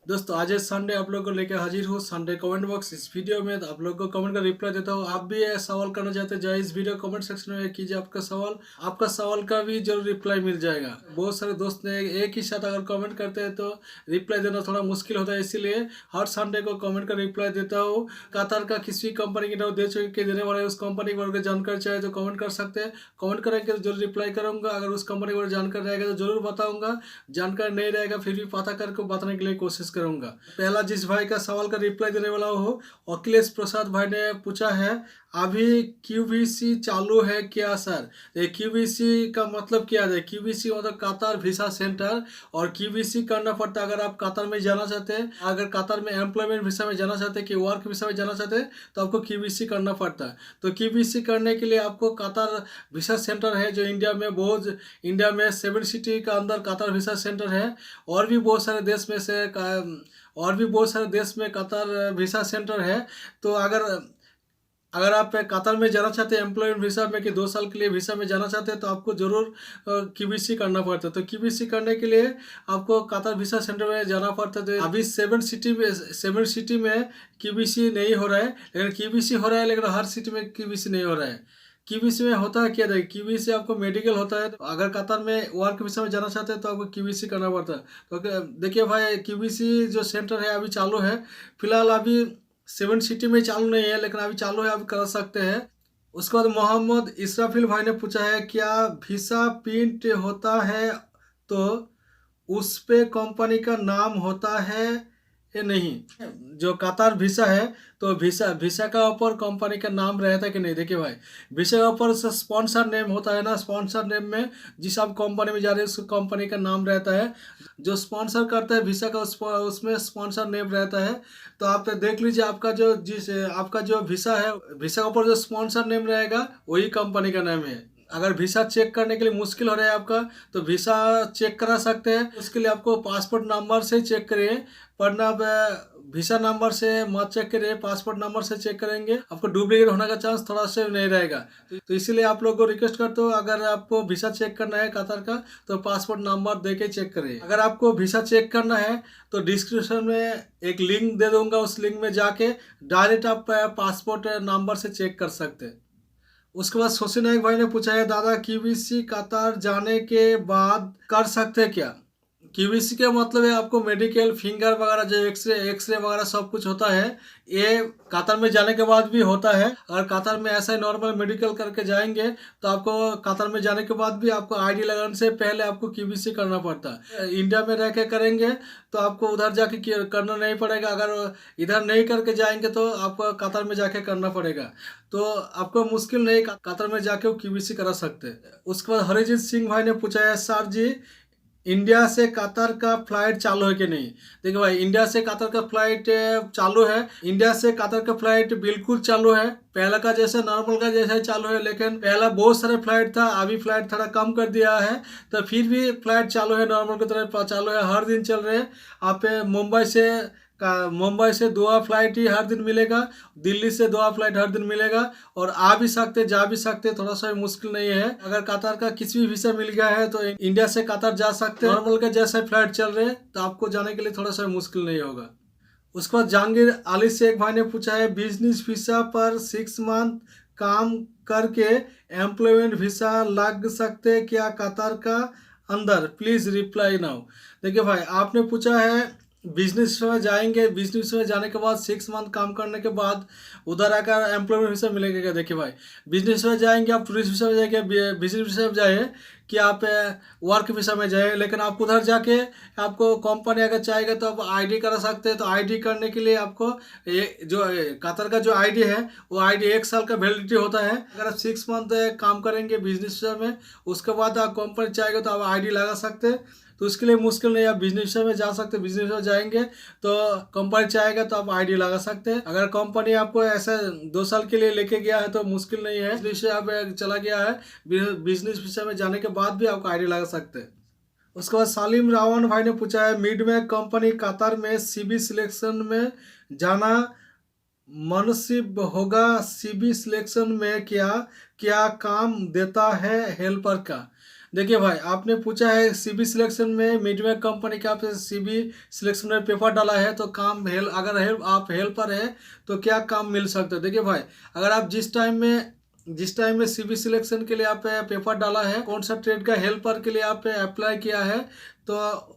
दोस्तों आज है संडे, आप लोगों को लेकर हाजिर हूँ संडे कमेंट बॉक्स। इस वीडियो में आप लोगों को कमेंट का रिप्लाई देता हूँ। आप भी ये सवाल करना चाहते हैं जो इस वीडियो कमेंट सेक्शन में कीजिए आपका सवाल का भी जरूर रिप्लाई मिल जाएगा। बहुत सारे दोस्त ने एक ही साथ अगर कमेंट करते हैं तो रिप्लाई देना थोड़ा मुश्किल होता है, इसीलिए हर संडे को कमेंट का रिप्लाई देता हूँ। कतार का किसी कंपनी की दे चुके के देने वाले उस कंपनी के बारे में जानकारी चाहिए तो कमेंट कर सकते हैं। कमेंट करेंगे तो जरूर रिप्लाई करूंगा। अगर उस कंपनी के बारे में जानकारी रहेगा तो जरूर बताऊंगा, जानकारी नहीं रहेगा फिर भी पता करके बताने के लिए कोशिश करूंगा। पहला जिस भाई का सवाल का रिप्लाई देने वाला हो, अखिलेश प्रसाद भाई ने पूछा है अभी क्यूबीसी चालू है क्या सर। ये क्यूबीसी का मतलब क्या है? क्यूबीसी मतलब कतार वीसा सेंटर, और क्यूबीसी करना पड़ता है अगर आप कतार में जाना चाहते हैं। अगर कतार में एम्प्लॉयमेंट वीसा में जाना चाहते हैं कि वर्क वीसा में जाना चाहते हैं तो आपको क्यूबीसी करना पड़ता है। तो क्यूबीसी करने के लिए आपको कतार वीसा सेंटर है जो इंडिया में 7 सिटी का अंदर कतार वीसा सेंटर है। और भी बहुत सारे देश में से और भी बहुत सारे देश में कतार वीसा सेंटर है। तो अगर आप कतार में जाना चाहते हैं एम्प्लॉयमेंट वीसा में कि 2 साल के लिए वीसा में जाना चाहते हैं तो आपको ज़रूर क्यूबीसी करना पड़ता है। तो क्यूबीसी करने के लिए आपको कतार वीसा सेंटर में जाना पड़ता है। तो अभी 7 सिटी में क्यूबीसी नहीं हो रहा है, लेकिन क्यूबीसी हो रहा है, लेकिन हर सिटी में क्यूबीसी नहीं हो रहा है। क्यूबीसी में होता है क्या? देखिए, क्यूबीसी आपको मेडिकल होता है। तो अगर कतार में वर्क वीसा में जाना चाहते हैं तो आपको क्यूबीसी करना पड़ता है। तो देखिए भाई, क्यूबीसी जो सेंटर है अभी चालू है। फिलहाल अभी 7 सिटी में चालू नहीं है, लेकिन अभी चालू है, आप कर सकते हैं। उसके बाद मोहम्मद इसराफिल भाई ने पूछा है क्या वीसा प्रिंट होता है तो उस पे कंपनी का नाम होता है या नहीं? जो कतार वीसा है तो वीसा वीसा का ऊपर कंपनी का नाम रहता है कि नहीं? देखिए भाई, वीसा के ऊपर स्पॉन्सर नेम होता है ना। स्पॉन्सर नेम में जिस आप कंपनी में जा रहे हैं उस कंपनी का नाम रहता है। जो स्पॉन्सर करता है वीसा का उसमें स्पॉन्सर नेम रहता है। तो आप देख लीजिए, आपका जो वीसा है, वीसा के ऊपर जो स्पॉन्सर नेम रहेगा वही कंपनी का नाम है। अगर वीसा चेक करने के लिए मुश्किल हो रहा है आपका तो वीसा चेक करा सकते हैं। उसके लिए आपको पासपोर्ट नंबर से चेक करिए, वरना आप वीसा नंबर से मत चेक करिए। पासपोर्ट नंबर से चेक करेंगे आपको डुप्लीकेट होने का चांस थोड़ा सा नहीं रहेगा। तो इसीलिए आप लोगों को रिक्वेस्ट करते हो, अगर आपको वीसा चेक करना है कतार का तो पासपोर्ट नंबर दे के चेक करिए। अगर आपको वीसा चेक करना है तो डिस्क्रिप्शन में एक लिंक दे दूंगा, उस लिंक में जाके डायरेक्ट आप पासपोर्ट नंबर से चेक कर सकते हैं। उसके बाद शशि नायक भाई ने पूछा है दादा क्यूबीसी कतार जाने के बाद कर सकते हैं क्या? क्यूबीसी का मतलब है आपको मेडिकल फिंगर वगैरह जो एक्सरे वगैरह सब कुछ होता है, ये कतार में जाने के बाद भी होता है। अगर कतार में ऐसा ही नॉर्मल मेडिकल करके जाएंगे तो आपको कतार में जाने के बाद भी आपको आईडी लगाने से पहले आपको क्यूबीसी करना पड़ता है। इंडिया में रह के करेंगे तो आपको उधर जाके करना नहीं पड़ेगा। अगर इधर नहीं करके जाएंगे तो आपको कतार में जाके करना पड़ेगा। तो आपको मुश्किल नहीं, कतार में जाके वो क्यूबीसी करा सकते हैं। उसके बाद हरिजीत सिंह भाई ने पूछा है सर जी इंडिया से कतर का फ्लाइट चालू है कि नहीं? देखिए भाई, इंडिया से कतर का फ्लाइट चालू है। इंडिया से कतर का फ्लाइट बिल्कुल चालू है। पहला का जैसे नॉर्मल का जैसा ही चालू है, लेकिन पहला बहुत सारे फ्लाइट था, अभी फ्लाइट थोड़ा कम कर दिया है। तो फिर भी फ्लाइट चालू है, नॉर्मल की तरह चालू है, हर दिन चल रहे हैं। आप मुंबई से 2 फ्लाइट ही हर दिन मिलेगा, दिल्ली से 2 फ्लाइट हर दिन मिलेगा। और आ भी सकते जा भी सकते, थोड़ा सा मुश्किल नहीं है। अगर कतार का किसी भी वीसा मिल गया है तो इंडिया से कतार जा सकते हैं। नॉर्मल के जैसे फ्लाइट चल रहे हैं तो आपको जाने के लिए थोड़ा सा मुश्किल नहीं होगा। उसके बाद जहांगीर आली शेख भाई ने पूछा है बिजनेस वीसा पर 6 मंथ काम करके एम्प्लॉयमेंट वीसा लग सकते क्या कतार का अंदर? Please reply now. देखिए भाई, आपने पूछा है बिजनेस में जाएंगे, बिजनेस में जाने के बाद 6 मंथ काम करने के बाद उधर आकर एम्प्लॉयमेंट वीसा मिलेगा क्या? देखिए भाई, बिजनेस में जाएंगे आप, टूरिस्ट वीसा में जाएंगे, बिजनेस वीसा में जाए कि आप वर्क वीसा में जाए, लेकिन आप उधर जाके आपको कंपनी अगर चाहेगा तो आप आईडी करा सकते हैं। तो आईडी करने के लिए आपको जो कतर का जो आईडी है वो आईडी 1 साल का वैलिडिटी होता है। अगर आप 6 मंथ काम करेंगे बिजनेस वीसा में, उसके बाद आप कंपनी चाहेगा तो आप आईडी लगा सकते हैं। तो उसके लिए मुश्किल नहीं, आप बिजनेस में जा सकते हैं। बिजनेस में जाएंगे तो कंपनी चाहेगा तो आप आईडी लगा सकते हैं। अगर कंपनी आपको ऐसा 2 साल के लिए लेके गया है तो मुश्किल नहीं है। बिजनेस से आप चला गया है, बिजनेस विषय में जाने के बाद भी आपको आईडी लगा सकते हैं। उसके बाद सालिम रावण भाई ने पूछा है मिड में कंपनी कतार में सीबी सिलेक्शन में जाना मनसिब होगा? सीबी सिलेक्शन में क्या क्या काम देता है हेल्पर का? देखिए भाई, आपने पूछा है सीबी सिलेक्शन में मिडवे कंपनी का आपने सीबी सिलेक्शन में पेपर डाला है तो काम अगर आप हेल्पर है तो क्या काम मिल सकता है। देखिए भाई, अगर आप जिस टाइम में सीबी सिलेक्शन के लिए आप पेपर डाला है, कौन सा ट्रेड का हेल्पर के लिए आप अप्लाई किया है, तो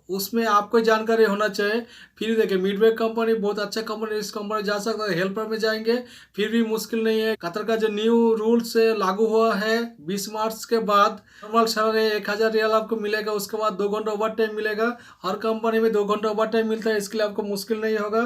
उसमें आपको जानकारी होना चाहिए। फिर देखिए, मिडवे कंपनी बहुत अच्छा कंपनी, इस कंपनी जा सकता है, हेल्पर में जाएंगे फिर भी मुश्किल नहीं है। कतर का जो न्यू रूल से लागू हुआ है 20 मार्च के बाद, नॉर्मल सैलरी 1000 रियाल आपको मिलेगा, उसके बाद 2 घंटा ओवर टाइम मिलेगा। हर कंपनी में 2 घंटा ओवर टाइम मिलता है, इसके लिए आपको मुश्किल नहीं होगा।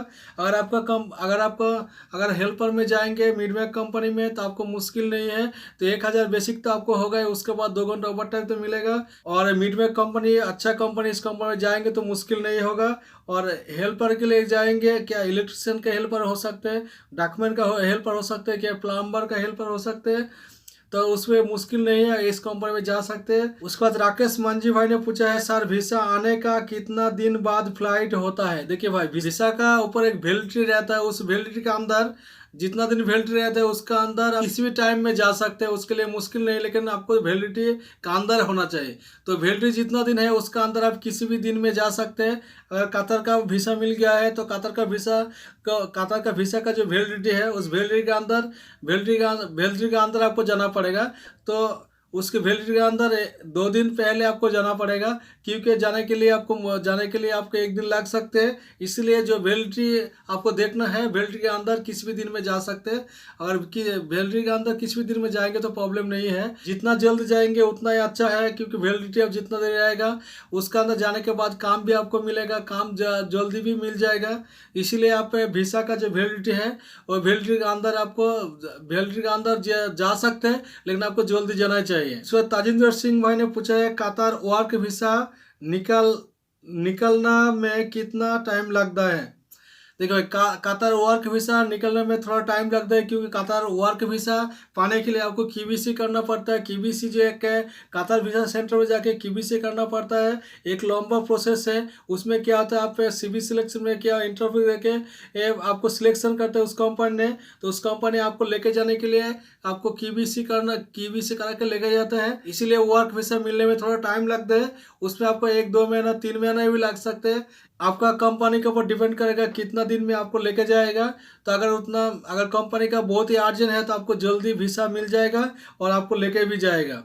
अगर हेल्पर में जाएंगे मिडवे कंपनी में तो आपको मुश्किल नहीं है। तो 1000 बेसिक तो आपको होगा ही, उसके बाद 2 घंटा ओवर टाइम तो मिलेगा। और मिडवे कंपनी अच्छा कंपनी, इस कंपनी में जाएंगे तो मुश्किल नहीं होगा। और हेल्पर के लिए जाएंगे, क्या इलेक्ट्रिशियन का हेल्पर हो सकते हैं, डॉक्यूमेंट का हेल्पर हो सकते हैं, क्या प्लम्बर का हेल्पर हो सकते हैं, तो उसमें मुश्किल नहीं है, इस कंपनी में जा सकते हैं। उसके बाद राकेश मांझी भाई ने पूछा है, सर वीसा आने का कितना दिन बाद फ्लाइट होता है। देखिए भाई, वीसा का ऊपर एक वैलिडिटी रहता है, उस वैलिडिटी के अंदर जितना दिन वैलिडिटी रहता है उसका अंदर आप किसी भी टाइम में जा सकते हैं, उसके लिए मुश्किल नहीं, लेकिन आपको वैलिडिटी का अंदर होना चाहिए। तो वैलिडिटी जितना दिन है उसका अंदर आप किसी भी दिन में जा सकते हैं। अगर कतर का वीसा मिल गया है तो कतर का वीसा का जो वैलिडिटी है उस वैलिडिटी का अंदर आपको जाना पड़ेगा। तो उसके वैलिडिटी के अंदर 2 दिन पहले आपको जाना पड़ेगा, क्योंकि जाने के लिए आपको 1 दिन लग सकते हैं। इसलिए जो वैलिडिटी आपको देखना है, वैलिडिटी के अंदर किसी भी दिन में जा सकते हैं। अगर वैलिडिटी के अंदर किसी भी दिन में जाएंगे तो प्रॉब्लम नहीं है, जितना जल्द जाएंगे उतना ही अच्छा है, क्योंकि वैलिडिटी अब जितना देर रहेगा उसका अंदर जाने के बाद काम भी आपको मिलेगा, काम जल्दी भी मिल जाएगा। इसीलिए आप वीसा का जो वैलिडिटी है वो वैलिडिटी के अंदर जा सकते हैं, लेकिन आपको जल्दी जाना चाहिए। इसके बाद ताजिंदर सिंह भाई ने पूछा है, कतार वर्क वीसा निकलना में कितना टाइम लगता है। देखो, कतार वर्क वीसा निकलने में थोड़ा टाइम लगता है, क्योंकि कतार वर्क वीसा पाने के लिए आपको केबीसी करना पड़ता है। केबीसी जो एक है, कतार वीसा सेंटर में जाके केबीसी करना पड़ता है, एक लंबा प्रोसेस है। उसमें क्या होता है, आप सीबी सिलेक्शन में क्या इंटरव्यू देके आपको सिलेक्शन करते हैं उस कंपनी ने, तो उस कंपनी आपको लेके जाने के लिए आपको केबीसी करा के लेके जाता है। इसीलिए वर्क वीसा मिलने में थोड़ा टाइम लगता है, उसमें आपको 1-2 महीना 3 महीना भी लग सकते हैं। आपका कंपनी के ऊपर डिपेंड करेगा कितना दिन में आपको लेके जाएगा। तो अगर कंपनी का बहुत ही अर्जेंट है तो आपको जल्दी वीसा मिल जाएगा और आपको लेके भी जाएगा।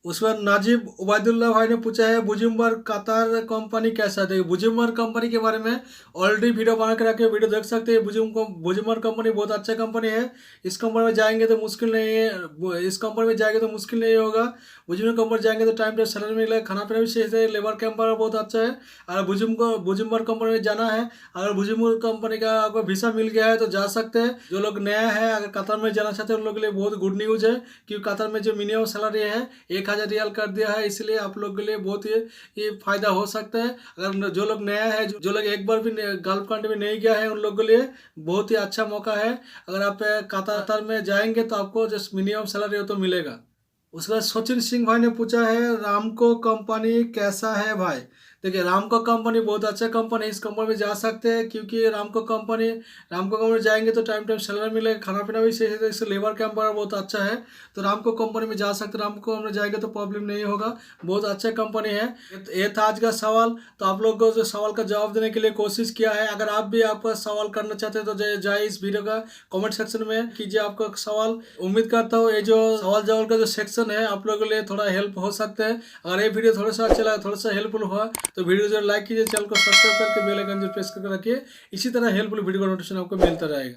उसके बाद नाजिब उबैदुल्ला भाई ने पूछा है, बुजुम्बर कतार कंपनी कैसा है। बुजुम्बर कंपनी के बारे में ऑलरेडी वीडियो बना के रखे, वीडियो देख सकते हैं। बुजुम्बर कंपनी बहुत अच्छा कंपनी है, इस कंपनी में जाएंगे तो मुश्किल नहीं है, इस कंपनी में जाएंगे तो मुश्किल नहीं होगा। बुजुम्बर कंपनी जाएंगे तो टाइम पे सैलरी मिलेगा, खाना पीना भी सही है, लेबर कैंप बहुत अच्छा है। अगर बुजुम्बर कंपनी में जाना है, अगर बुजुम्बर कंपनी का आपको वीसा मिल गया है तो जा सकते हैं। जो लोग नया है, अगर कतार में जाना चाहते हैं उन लोगों के लिए बहुत गुड न्यूज़ है, क्योंकि कतार में जो मिनिमम सैलरी है 1000 रियाल कर दिया है, इसलिए आप लोग के लिए बहुत ही ये फायदा हो सकता है। अगर जो लोग नया है, जो लोग एक बार भी गल्फ कंट्री में नहीं गया है, उन लोगों के लिए बहुत ही अच्छा मौका है। अगर आप कतार में जाएंगे तो आपको जो मिनिमम सैलरी हो तो मिलेगा। उसके बाद सचिन सिंह भाई ने पूछा है, रामको कंपनी कैसा है भाई। देखिए, रामको कंपनी बहुत अच्छा कंपनी है, इस कंपनी में जा सकते हैं, क्योंकि रामको कंपनी में जाएंगे तो टाइम सैलरी मिलेगा, खाना पीना भी सही है, इससे लेबर कैंप बहुत अच्छा है। तो रामको कंपनी में जा सकते हैं, रामको में जाएंगे तो प्रॉब्लम नहीं होगा, बहुत अच्छा कंपनी है। ये था आज का सवाल। तो आप लोग को जो सवाल का जवाब देने के लिए कोशिश किया है। अगर आप भी आपका सवाल करना चाहते हैं तो जाए इस वीडियो का कमेंट सेक्शन में कीजिए आपका सवाल। उम्मीद करता हूँ ये जो सवाल जवाब का जो सेक्शन है आप लोगों के लिए थोड़ा हेल्प हो सकता है। अगर ये वीडियो थोड़ा सा अच्छा लगा, थोड़ा सा हेल्पफुल हुआ तो वीडियो जरूर लाइक कीजिए, चैनल को सब्सक्राइब करके बेल आइकन जरूर प्रेस करके रखिए। इसी तरह हेल्पफुल वीडियो का नोटिफिकेशन आपको मिलता रहेगा।